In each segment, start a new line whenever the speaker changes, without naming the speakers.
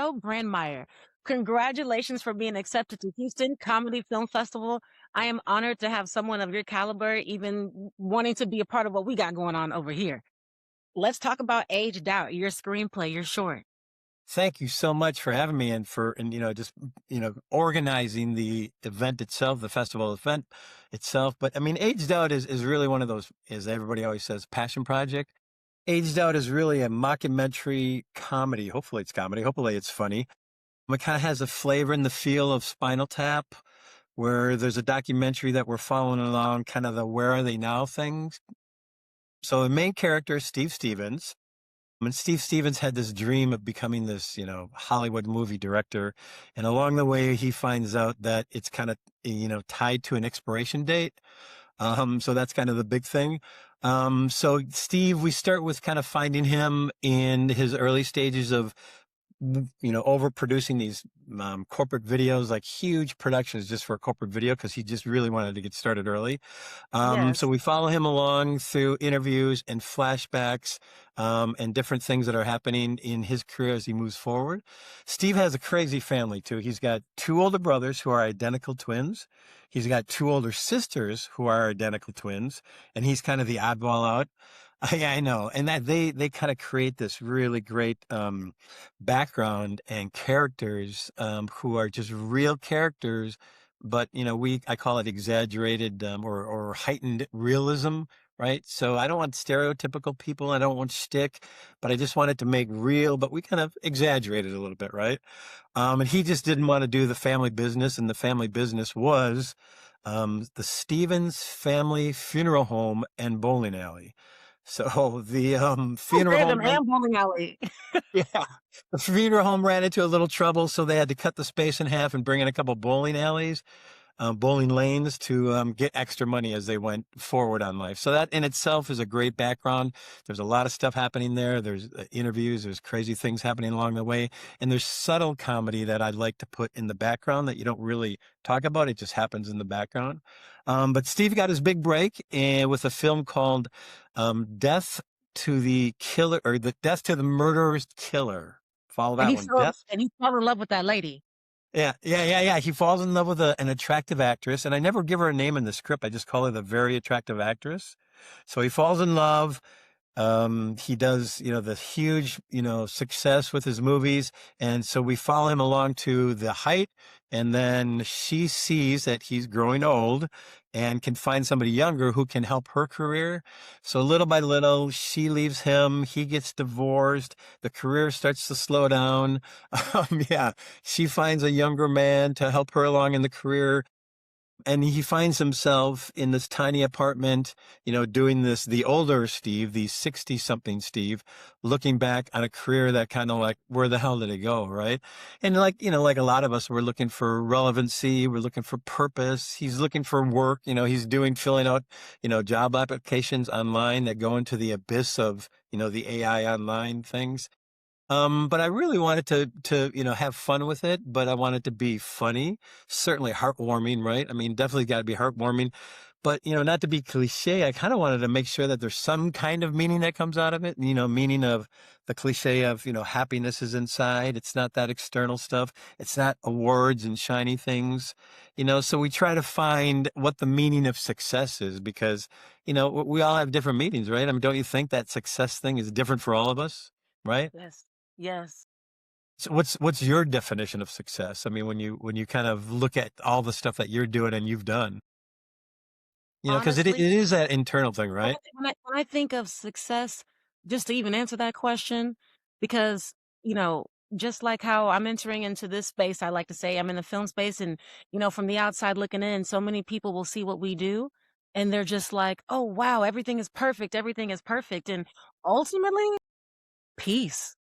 Joe Brandmeier. Congratulations for being accepted to Houston Comedy Film Festival. I am honored to have someone of your caliber even wanting to be a part of what we got going on over here. Let's talk about Aged Out, your screenplay, your short.
Thank you so much for having me and just, organizing the event itself, the festival event itself. But I mean, Aged Out is really one of those, as everybody always says, passion project. Aged Out is really a mockumentary comedy. Hopefully it's comedy. Hopefully it's funny. It kind of has a flavor and the feel of Spinal Tap, where there's a documentary that we're following along, kind of the where are they now things. So the main character is Steve Stevens. And Steve Stevens had this dream of becoming this, Hollywood movie director. And along the way, he finds out that it's kind of, tied to an expiration date. So that's kind of the big thing. So Steve, we start with kind of finding him in his early stages of overproducing these corporate videos, like huge productions just for a corporate video, because he just really wanted to get started early. So
Yes.
we follow him along through interviews and flashbacks and different things that are happening in his career as he moves forward. Steve has a crazy family too. He's got two older brothers who are identical twins. He's got two older sisters who are identical twins, and he's kind of the oddball out. Yeah, I know. And that they kind of create this really great background and characters who are just real characters, but I call it exaggerated or heightened realism, right? So I don't want stereotypical people. I don't want shtick, but I just wanted to make real, but we kind of exaggerated a little bit, right? And he just didn't want to do the family business, and the family business was the Stevens family funeral home and bowling alley. So the
Oh,
funeral
random
home
and bowling alley.
yeah. The funeral home ran into a little trouble, so they had to cut the space in half and bring in a couple bowling alleys, bowling lanes to get extra money as they went forward on life. So that in itself is a great background. There's a lot of stuff happening there. There's interviews, there's crazy things happening along the way, and there's subtle comedy that I'd like to put in the background that you don't really talk about. It just happens in the background. But Steve got his big break with a film called Death to the Killer, or the Death to the Murderer's Killer. Follow
And
that one. Death.
he fell in love with that lady.
Yeah. He falls in love with an attractive actress, and I never give her a name in the script. I just call her the very attractive actress. So he falls in love. He does, the huge, success with his movies. And so we follow him along to the height. And then she sees that he's growing old and can find somebody younger who can help her career. So little by little, she leaves him. He gets divorced. The career starts to slow down. Yeah, she finds a younger man to help her along in the career. And he finds himself in this tiny apartment, doing this, the older Steve, the 60 something Steve, looking back on a career that kind of like, where the hell did it go? Right. And like a lot of us, we're looking for relevancy. We're looking for purpose. He's looking for work. He's filling out, job applications online that go into the abyss of, the AI online things. But I really wanted to have fun with it, but I wanted to be funny, certainly heartwarming, right? I mean, definitely got to be heartwarming, but, not to be cliche. I kind of wanted to make sure that there's some kind of meaning that comes out of it, meaning of the cliche of, happiness is inside. It's not that external stuff. It's not awards and shiny things, so we try to find what the meaning of success is because, we all have different meanings, right? I mean, don't you think that success thing is different for all of us, right?
Yes. Yes.
So what's your definition of success? I mean, when you kind of look at all the stuff that you're doing and you've done, because it
Honestly,
is that internal thing,
when
right?
I think of success, just to even answer that question, because, you know, just like how I'm entering into this space, I like to say I'm in the film space and, from the outside looking in, so many people will see what we do and they're just like, "Oh, wow, everything is perfect. Everything is perfect." And ultimately, peace.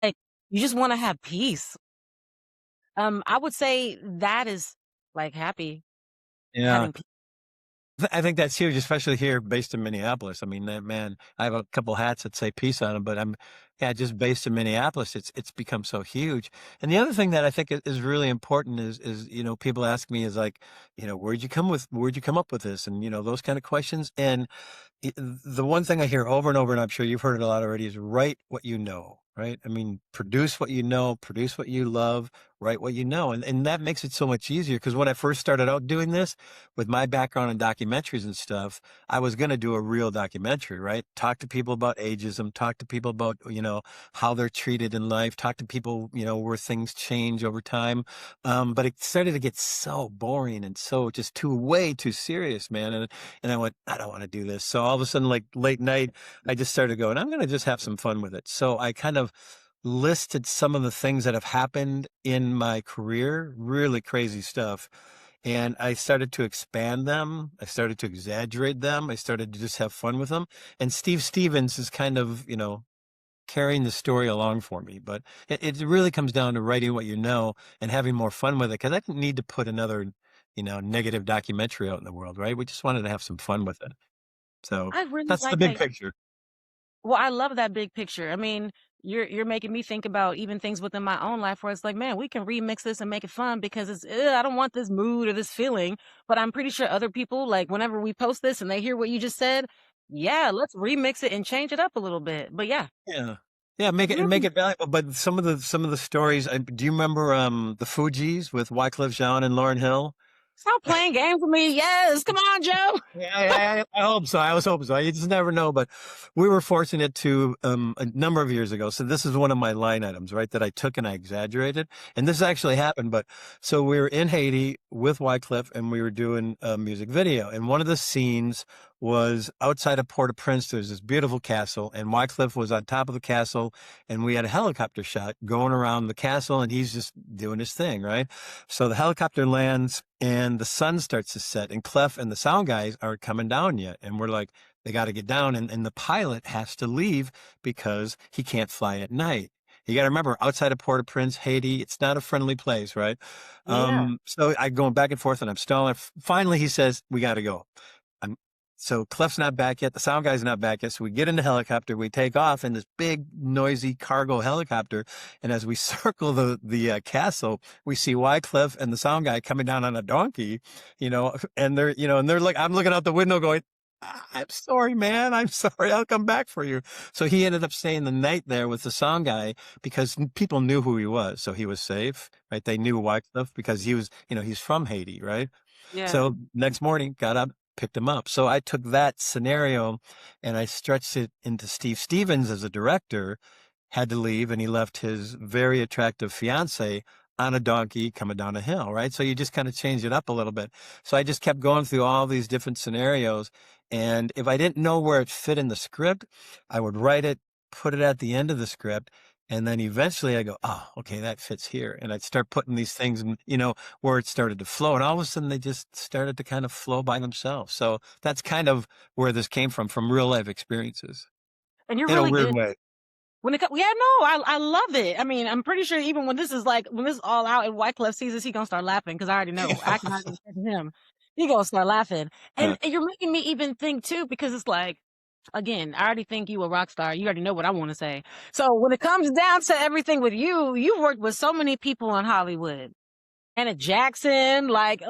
Like, you just want to have peace. I would say that is like
Yeah.
having peace.
I think that's huge, especially here based in Minneapolis. I mean, man, I have a couple hats that say peace on them, but yeah, just based in Minneapolis, it's become so huge. And the other thing that I think is really important is, people ask me is like, where'd you come up with this? And, those kind of questions. And the one thing I hear over and over, and I'm sure you've heard it a lot already, is write what you know. right? I mean, produce what you know, produce what you love, write what you know. And that makes it so much easier because when I first started out doing this with my background in documentaries and stuff, I was going to do a real documentary, right? Talk to people about ageism, talk to people about, how they're treated in life, talk to people, where things change over time. But it started to get so boring and so just way too serious, man. And I went, I don't want to do this. So all of a sudden, like late night, I just started going, I'm going to just have some fun with it. So I kind of listed some of the things that have happened in my career, really crazy stuff. And I started to expand them. I started to exaggerate them. I started to just have fun with them. And Steve Stevens is kind of, carrying the story along for me. But it really comes down to writing what you know and having more fun with it. Because I didn't need to put another, negative documentary out in the world, right? We just wanted to have some fun with it. So
I really
that's the
like
big
that.
picture.
Well, I love that big picture. I mean, you're making me think about even things within my own life where it's like, man, we can remix this and make it fun because I don't want this mood or this feeling, but I'm pretty sure other people, like whenever we post this and they hear what you just said, yeah, let's remix it and change it up a little bit. But yeah,
Yeah. Yeah, make
really
it valuable. But some of the stories. Do you remember the Fugees with Wyclef Jean and Lauryn Hill?
stop playing games with me. Yes, come on, Joe.
Yeah, I hope so. I was hoping so. You just never know. But we were fortunate to a number of years ago. So this is one of my line items, right? That I took and I exaggerated. And this actually happened. But so we were in Haiti with Wyclef and we were doing a music video. And one of the scenes was outside of Port-au-Prince. There's this beautiful castle, and Wyclef was on top of the castle, and we had a helicopter shot going around the castle, and he's just doing his thing, right? So the helicopter lands and the sun starts to set, and Clef and the sound guys aren't coming down yet. And we're like, they got to get down. And the pilot has to leave because he can't fly at night. You got to remember, outside of Port-au-Prince, Haiti, it's not a friendly place, right?
Yeah,
So I going back and forth and I'm stalling. Finally, he says, we got to go. I'm, so Clef's not back yet. The sound guy's not back yet. So we get in the helicopter, we take off in this big, noisy cargo helicopter. And as we circle the castle, we see Wyclef and the sound guy coming down on a donkey, and they're like, I'm looking out the window going, I'm sorry, man. I'm sorry. I'll come back for you. So he ended up staying the night there with the sound guy because people knew who he was. So he was safe, right? They knew Wyclef because he was, he's from Haiti, right?
yeah,
So next morning, got up, picked him up. So I took that scenario and I stretched it into Steve Stevens as a director, had to leave, and he left his very attractive fiance on a donkey coming down a hill, right? So you just kind of change it up a little bit. So I just kept going through all these different scenarios. And if I didn't know where it fit in the script, I would write it, put it at the end of the script. And then eventually I go, oh, okay, that fits here. And I'd start putting these things in, where it started to flow. And all of a sudden they just started to kind of flow by themselves. So that's kind of where this came from real life experiences
and you're
in a
really
weird
good.
way.
When it comes, yeah, no, I love it. I mean, I'm pretty sure even when this is all out and Wyclef sees this, he gonna start laughing because I already know. I can already imagine him. He gonna start laughing, and you're making me even think too because it's like, again, I already think you a rock star. You already know what I want to say. So when it comes down to everything with you, you've worked with so many people in Hollywood. Anna Jackson, like,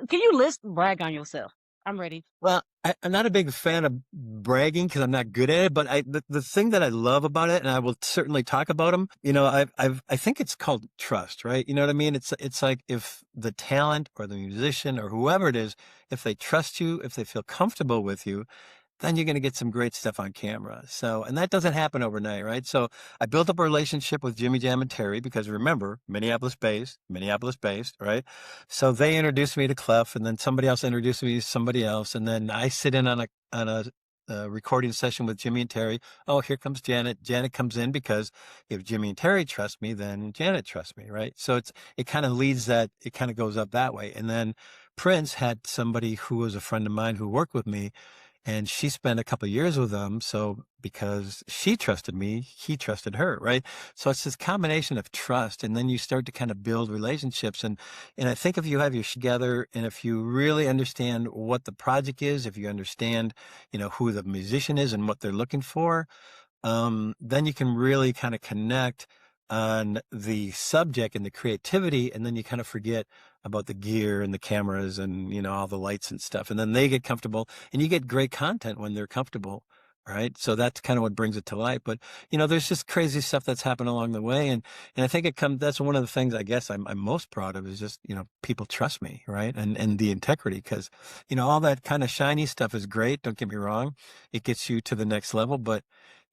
can you brag on yourself? I'm ready.
Well, I'm not a big fan of bragging because I'm not good at it. But the thing that I love about it, and I will certainly talk about them. I think it's called trust, right? You know what I mean? It's like if the talent or the musician or whoever it is, if they trust you, if they feel comfortable with you, then you're going to get some great stuff on camera. So, and that doesn't happen overnight, right? So I built up a relationship with Jimmy Jam and Terry because remember, Minneapolis based, right? So they introduced me to Clef and then somebody else introduced me to somebody else. And then I sit in on a recording session with Jimmy and Terry. Oh, here comes Janet. Janet comes in because if Jimmy and Terry trust me, then Janet trusts me, right? So it kind of it kind of goes up that way. And then Prince had somebody who was a friend of mine who worked with me and she spent a couple of years with them. So because she trusted me, he trusted her, right? So it's this combination of trust. And then you start to kind of build relationships. And I think if you have your together and if you really understand what the project is, if you understand, who the musician is and what they're looking for, then you can really kind of connect on the subject and the creativity, and then you kind of forget about the gear and the cameras and all the lights and stuff, and then they get comfortable, and you get great content when they're comfortable, right? So that's kind of what brings it to light. But there's just crazy stuff that's happened along the way, and I think it comes. That's one of the things I guess I'm most proud of is just people trust me, right? And the integrity, because all that kind of shiny stuff is great. Don't get me wrong, it gets you to the next level, but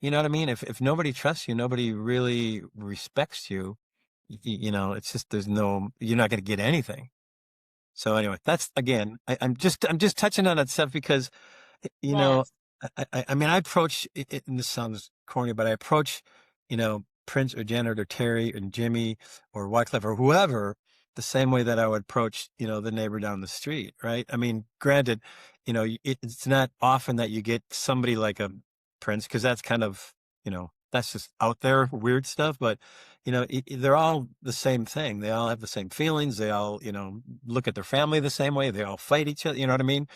you know what I mean. If nobody trusts you, nobody really respects you. It's just you're not going to get anything. So anyway, that's again, I'm just touching on that stuff because you know,
Yes.
I mean, I approach it, and this sounds corny, but I approach, Prince or Janet or Terry and Jimmy or Wyclef or whoever the same way that I would approach, the neighbor down the street, right? I mean, granted, it's not often that you get somebody like a Prince because that's kind of, that's just out there weird stuff, but they're all the same thing. They all have the same feelings. They all, look at their family the same way. They all fight each other. You know what I mean?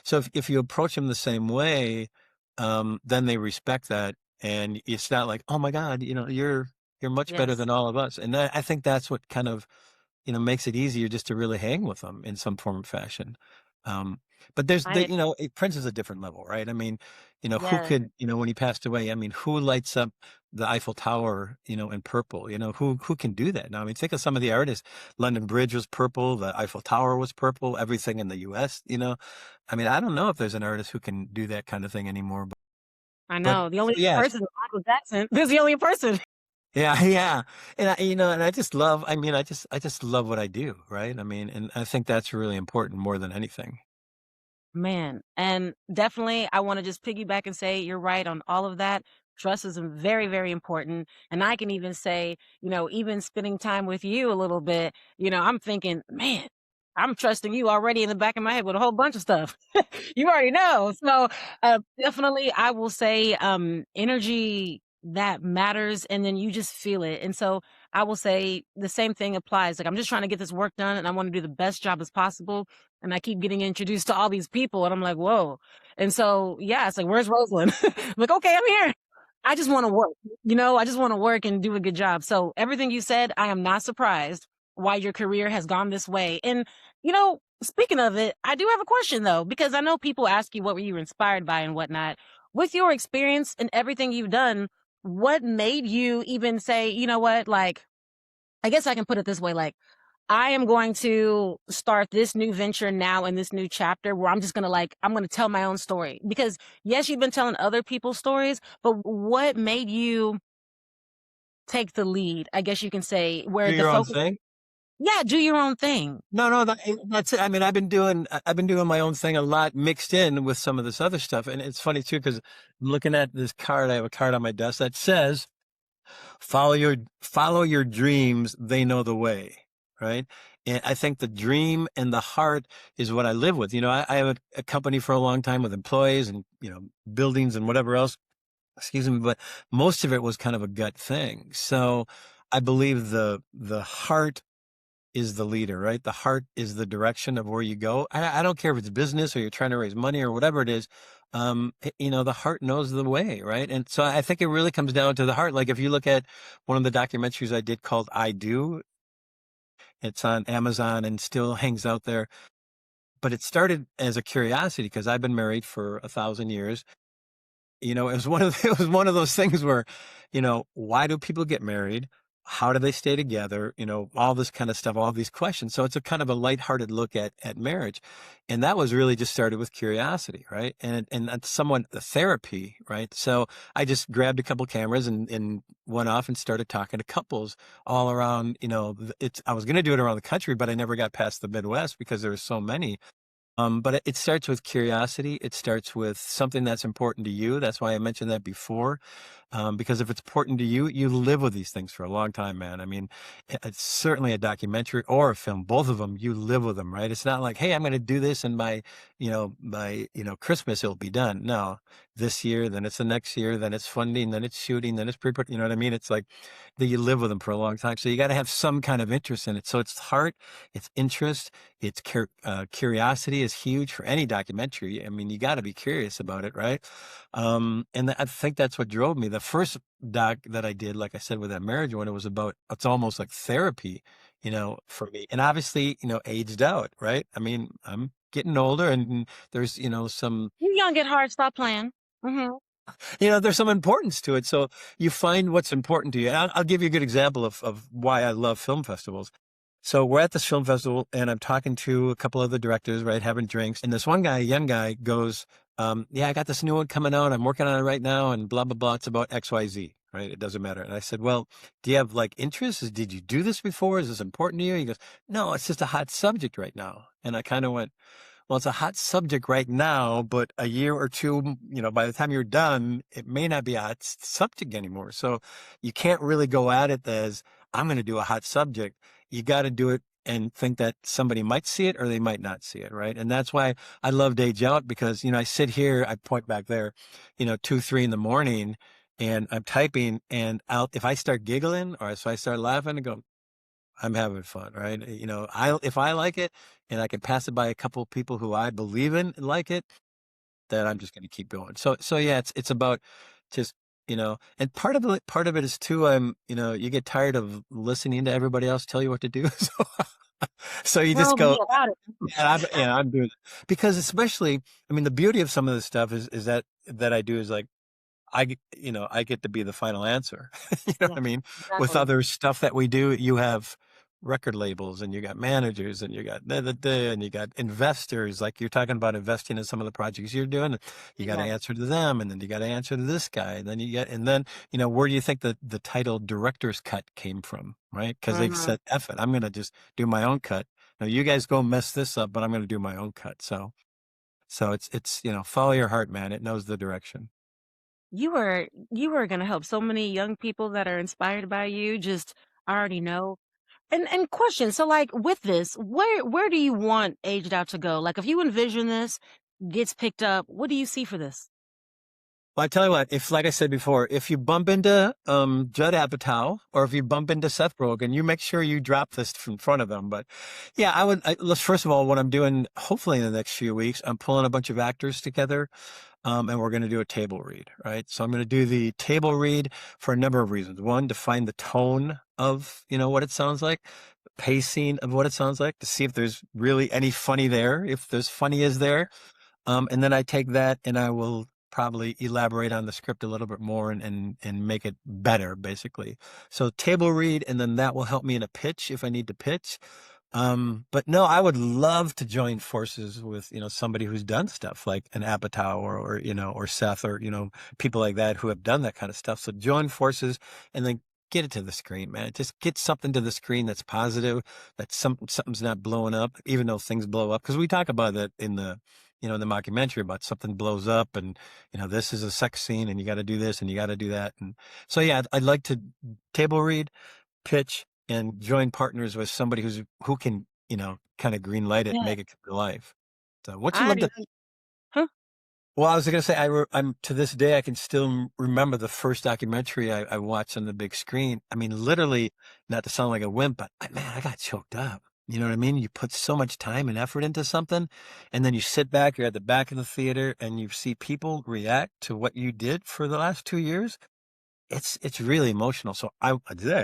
So if you approach them the same way, then they respect that, and it's not like, oh my God, you're much better
Yes.
than all of us. And I think that's what kind of makes it easier just to really hang with them in some form or fashion. Um, but
I
Prince is a different level, right? I mean, who
yes.
could, when he passed away, I mean, who lights up the Eiffel Tower, in purple? Who can do that now? I mean, think of some of the artists. London Bridge was purple, the Eiffel Tower was purple, everything in the US, I mean, I don't know if there's an artist who can do that kind of thing anymore.
I
But
know. The
so
only
yeah,
person is Michael Jackson. Who's the only person?
yeah, yeah. And and I just love, I mean, I just love what I do, right? I mean, and I think that's really important more than anything.
Man, and definitely I wanna just piggyback and say you're right on all of that. Trust is very, very important, and I can even say, even spending time with you a little bit, I'm thinking, "Man, I'm trusting you already in the back of my head with a whole bunch of stuff." You already know. So, definitely I will say, energy that matters, and then you just feel it, and so I will say the same thing applies. Like, I'm just trying to get this work done, and I wanna do the best job as possible, and I keep getting introduced to all these people, and I'm like, "Whoa." And so, yeah, it's like, "Where's Rosalind?" I'm like, "Okay, I'm here." I just wanna work, I just wanna work and do a good job. So, everything you said, I am not surprised why your career has gone this way. And, speaking of it, I do have a question though, because I know people ask you what were you inspired by and whatnot. With your experience and everything you've done, what made you even say, "You know what, like, I guess I can put it this way, like, I am going to start this new venture now in this new chapter where I'm just gonna I'm gonna tell my own story." Because yes, you've been telling other people's stories, but what made you take the lead? I guess you can say
Do
where the
your own
focus.
thing.
Yeah, do your own thing.
No, no, that's it. I mean, I've been doing my own thing a lot mixed in with some of this other stuff. And it's funny too, because I'm looking at this card. I have a card on my desk that says, follow your dreams. They know the way. Right. And I think the dream and the heart is what I live with. I have a company for a long time with employees and, buildings and whatever else, excuse me, but most of it was kind of a gut thing. So I believe the heart is the leader, right? The heart is the direction of where you go. I don't care if it's business or you're trying to raise money or whatever it is. The heart knows the way, right? And so I think it really comes down to the heart. Like if you look at one of the documentaries I did called I Do, it's on Amazon and still hangs out there. But it started as a curiosity because I've been married for 1,000 years. It was it was one of those things where, why do people get married? How do they stay together? All this kind of stuff, all these questions. So it's a kind of a lighthearted look at marriage. And that was really just started with curiosity, right? And that's somewhat the therapy, right? So I just grabbed a couple cameras and went off and started talking to couples all around, I was going to do it around the country, but I never got past the Midwest because there were so many. But it starts with curiosity. It starts with something that's important to you. That's why I mentioned that before. Because if it's important to you, you live with these things for a long time, man. I mean, it's certainly a documentary or a film, both of them, you live with them, right? It's not like, hey, I'm going to do this and by Christmas, it'll be done. No, this year, then it's the next year, then it's funding, then it's shooting, then it's you know what I mean? It's like that you live with them for a long time. So you got to have some kind of interest in it. So it's heart, it's interest, it's curiosity is huge for any documentary. I mean, you got to be curious about it, right? And I think that's what drove me. The first doc that I did, like I said, with that marriage one, it's almost like therapy, for me. And obviously, aged out, right? I mean, I'm getting older and there's, some,
You young at heart, stop playing. Mhm.
There's some importance to it. So you find what's important to you. And I'll give you a good example of why I love film festivals. So we're at this film festival and I'm talking to a couple of the directors, right, having drinks. And this one guy, a young guy, goes, yeah, I got this new one coming out. I'm working on it right now and blah, blah, blah. It's about XYZ, right? It doesn't matter. And I said, well, do you have like interests? Did you do this before? Is this important to you? He goes, no, it's just a hot subject right now. And I kind of went, well, it's a hot subject right now, but a year or two, by the time you're done, it may not be a hot subject anymore. So you can't really go at it as I'm going to do a hot subject. You got to do it and think that somebody might see it or they might not see it, right? And that's why I love Age Out because, I sit here, I point back there, 2, 3 in the morning and I'm typing and if I start giggling or if I start laughing and go, I'm having fun, right? If I like it and I can pass it by a couple of people who I believe in and like it, then I'm just going to keep going. So yeah, it's about just, and part of it is too, you get tired of listening to everybody else tell you what to do. So you just
Tell me
go,
about it.
I'm doing it. Because especially, I mean, the beauty of some of this stuff is that I do is like, I get to be the final answer. You know what
Yeah,
I mean? With
exactly.
other stuff that we do, you have record labels and you got managers and you got and you got investors. Like you're talking about investing in some of the projects you're doing. You got to
Yeah.
answer to them and then you got to answer to this guy. And then, where do you think the title director's cut came from? Right? Because they've
Mhm.
said, F it, I'm going to just do my own cut. Now you guys go mess this up, but I'm going to do my own cut. So it's, follow your heart, man. It knows the direction.
You are gonna help so many young people that are inspired by you, just I already know. And question, so like with this, where do you want Aged Out to go? Like if you envision this gets picked up, what do you see for this?
Well, I tell you what, if like I said before, if you bump into Judd Apatow or if you bump into Seth Rogen, you make sure you drop this in front of them. But yeah, let's first of all, what I'm doing, hopefully in the next few weeks, I'm pulling a bunch of actors together, and we're going to do a table read, right? So I'm going to do the table read for a number of reasons. One, to find the tone of, what it sounds like, the pacing of what it sounds like, to see if there's really any funny there, if there's funny is there. And then I take that and I will probably elaborate on the script a little bit more and make it better, basically. So table read, and then that will help me in a pitch if I need to pitch. But no, I would love to join forces with, somebody who's done stuff like an Apatow or Seth or, people like that who have done that kind of stuff. So join forces and then get it to the screen, man. Just get something to the screen that's positive, that something's not blowing up, even though things blow up. Cause we talk about that in the mockumentary about something blows up and, this is a sex scene and you got to do this and you got to do that. And so, yeah, I'd like to table read, pitch, and join partners with somebody who can, kind of green light it,
Yeah.
make it come to life. So what you
I
love
already
to,
know. Huh?
well, I was going to say, I'm to this day, I can still remember the first documentary I watched on the big screen. I mean, literally, not to sound like a wimp, but man, I got choked up. You know what I mean? You put so much time and effort into something, and then you sit back, you're at the back of the theater, and you see people react to what you did for the last 2 years. It's really emotional. So yeah,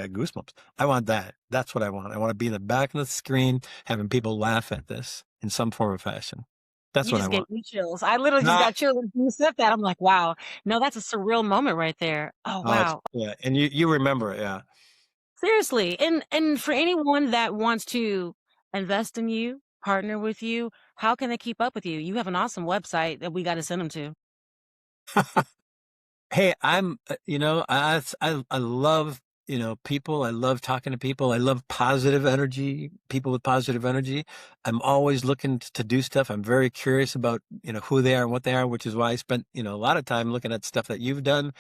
goosebumps. I want that. That's what I want. I want to be in the back of the screen, having people laugh at this in some form or fashion. That's
You
what I
just gave
want.
me chills. I literally just
Ah,
got chills when you said that. I'm like, wow. No, that's a surreal moment right there. Oh wow.
yeah, and you remember it, yeah.
Seriously. And for anyone that wants to invest in you, partner with you, how can they keep up with you? You have an awesome website that we got to send them to.
Hey, I love, people. I love talking to people. I love positive energy, people with positive energy. I'm always looking to do stuff. I'm very curious about, who they are and what they are, which is why I spent, a lot of time looking at stuff that you've done.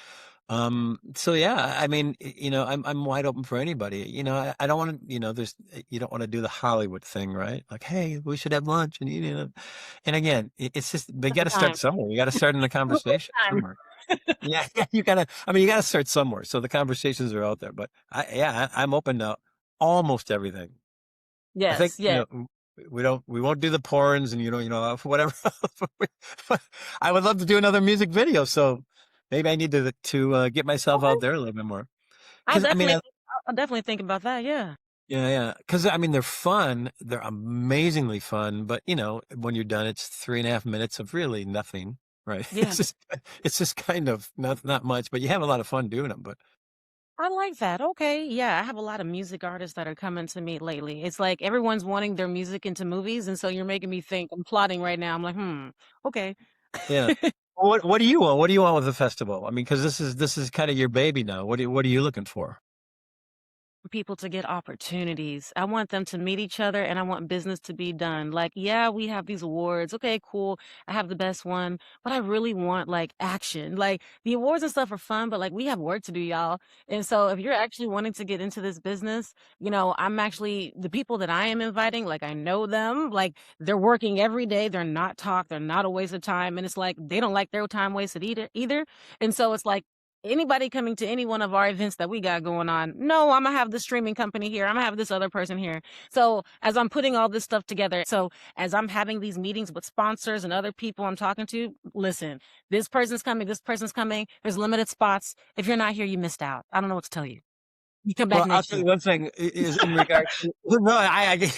So yeah, I mean, I'm wide open for anybody. I don't want to, you don't want to do the Hollywood thing, right? Like, hey, we should have lunch and again, it's just, they
That's
got
the
to start
time.
somewhere. You got to start in a
Real quick
conversation
time.
somewhere. Yeah, yeah, you gotta start somewhere. So the conversations are out there, but I'm open to almost everything. I think,
Yes, yes.
we won't do the porns and, whatever. But I would love to do another music video. So maybe I need to get myself
Okay.
out there a little bit more.
I'll
Cause I mean,
definitely I'll definitely think about that. Yeah.
yeah, yeah. Cause I mean, they're fun. They're amazingly fun, but when you're done, it's 3.5 minutes of really nothing. right?
Yeah.
It's just kind of not much, but you have a lot of fun doing them. But
I like that. Okay. Yeah, I have a lot of music artists that are coming to me lately. It's like everyone's wanting their music into movies, and so you're making me think. I'm plotting right now. I'm like, okay.
yeah. What do you want? What do you want with the festival? I mean, because this is kind of your baby now. What are you looking for?
People to get opportunities. I want them to meet each other and I want business to be done. Like, yeah, we have these awards. Okay, cool. I have the best one, but I really want like action. Like the awards and stuff are fun, but like we have work to do, y'all. And so if you're actually wanting to get into this business, I'm actually the people that I am inviting, like I know them, like they're working every day. They're not talk. They're not a waste of time. And it's like they don't like their time wasted either. And so it's like anybody coming to any one of our events that we got going on, no, I'm gonna have the streaming company here. I'm gonna have this other person here. So as I'm putting all this stuff together, so as I'm having these meetings with sponsors and other people I'm talking to, listen, this person's coming, this person's coming. There's limited spots. If you're not here, you missed out. I don't know what to tell you. You come back
Well, I'll
next
tell
year.
you one thing is in regards to, no, I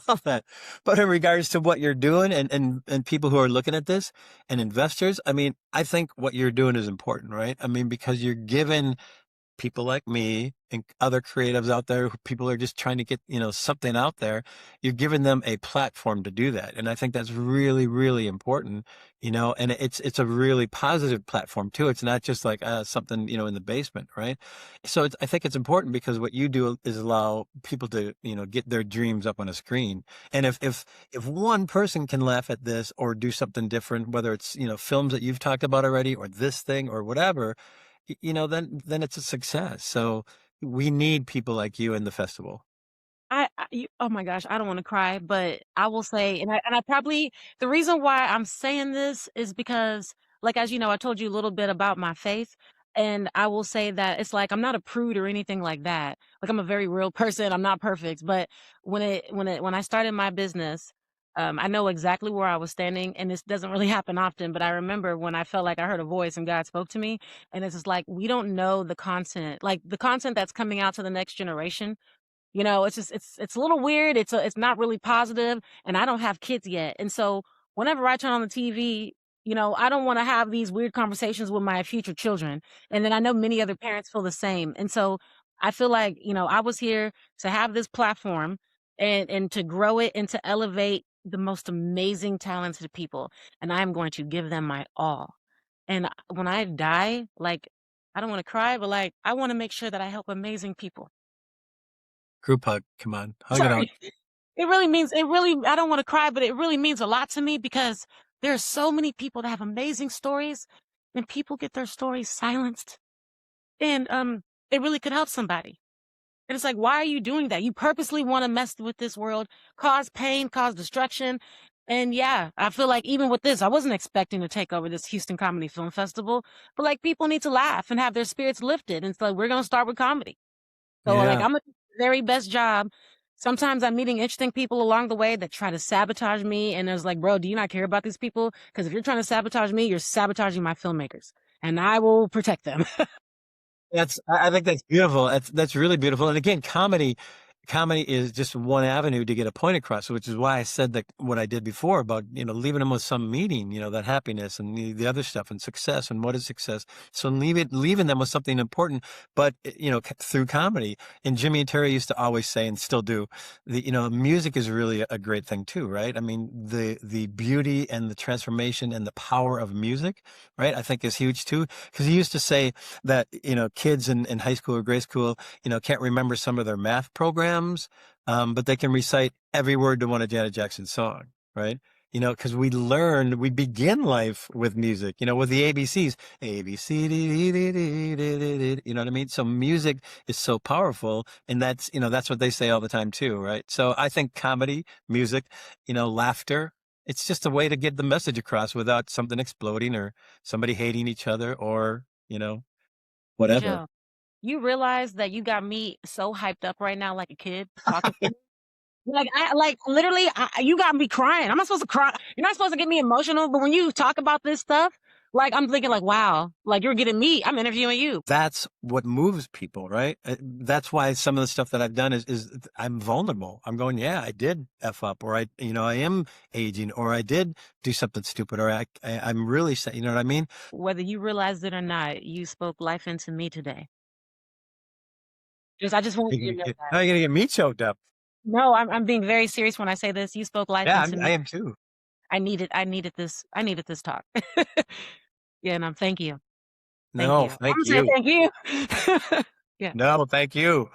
love that. But in regards to what you're doing and people who are looking at this and investors, I mean, I think what you're doing is important, right? I mean, because you're giving people like me and other creatives out there, people are just trying to get, something out there. You're giving them a platform to do that. And I think that's really, really important, and it's a really positive platform too. It's not just like something, in the basement, right? So I think it's important because what you do is allow people to, get their dreams up on a screen. And if one person can laugh at this or do something different, whether it's, films that you've talked about already or this thing or whatever, then it's a success. So we need people like you in the festival.
Oh my gosh, I don't wanna cry, but I will say, and I probably the reason why I'm saying this is because, like, as you know, I told you a little bit about my faith, and I will say that it's like I'm not a prude or anything like that. Like, I'm a very real person, I'm not perfect, but when I started my business, I know exactly where I was standing, and this doesn't really happen often, but I remember when I felt like I heard a voice and God spoke to me, and it's just like, we don't know the content, like, the content that's coming out to the next generation. It's just it's a little weird. It's not really positive, and I don't have kids yet. And so whenever I turn on the TV, I don't want to have these weird conversations with my future children. And then I know many other parents feel the same. And so I feel like, I was here to have this platform and to grow it and to elevate the most amazing talented people. And I am going to give them my all. And when I die, like I don't want to cry, but like I want to make sure that I help amazing people.
Group hug. Come on. Hug it out.
Sorry. I don't wanna cry, but it really means a lot to me because there are so many people that have amazing stories, and people get their stories silenced, and, it really could help somebody. And it's like, why are you doing that? You purposely wanna mess with this world, cause pain, cause destruction, and yeah, I feel like even with this, I wasn't expecting to take over this Houston Comedy Film Festival, but, like, people need to laugh and have their spirits lifted, and so we're gonna start with comedy. So, like,
Yeah.
I'm gonna do the very best job. Sometimes I'm meeting interesting people along the way that try to sabotage me, and it's like, "Bro, do you not care about these people? Because if you're trying to sabotage me, you're sabotaging my filmmakers, and I will protect them."
I think that's beautiful. That's really beautiful. And again, comedy is just one avenue to get a point across, which is why I said that what I did before about, leaving them with some meaning, that happiness and the other stuff and success and what is success. So leaving them with something important, but, through comedy. And Jimmy and Terry used to always say, and still do, music is really a great thing too, right? I mean, the beauty and the transformation and the power of music, right? I think is huge too. Because he used to say that, kids in high school or grade school, can't remember some of their math programs, but they can recite every word to one of Janet Jackson's song, right? Because we begin life with music, with the ABCs, A, B, C, D, D, D, D, D, D, D, you know what I mean? So music is so powerful, and that's what they say all the time too, right? So I think comedy, music, laughter, it's just a way to get the message across without something exploding or somebody hating each other or, whatever.
Joe, you realize that you got me so hyped up right now like a kid talking to you? Like, literally, you got me crying. I'm not supposed to cry. You're not supposed to get me emotional, but when you talk about this stuff, Like, I'm thinking like, wow, like you're getting me, I'm interviewing you.
That's what moves people, right? That's why some of the stuff that I've done is I'm vulnerable. I'm going, yeah, I did F up, or I am aging, or I did do something stupid, or I'm really sad. You know what I mean?
Whether you realized it or not, you spoke life into me today. I just want you to know that.
How are you gonna get me choked up?
No, I'm being very serious when I say this. You spoke life
Yeah,
into
I
me.
am too.
I needed this talk. Yeah, and thank you. Thank
No,
you. I'm
thank
saying
you.
thank you. Yeah.
No, thank you.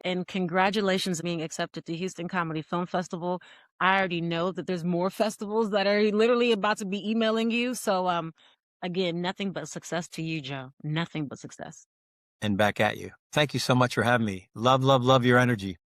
And congratulations on being accepted to Houston Comedy Film Festival. I already know that there's more festivals that are literally about to be emailing you. So again, nothing but success to you, Joe. Nothing but success.
And back at you. Thank you so much for having me. Love, love, love your energy.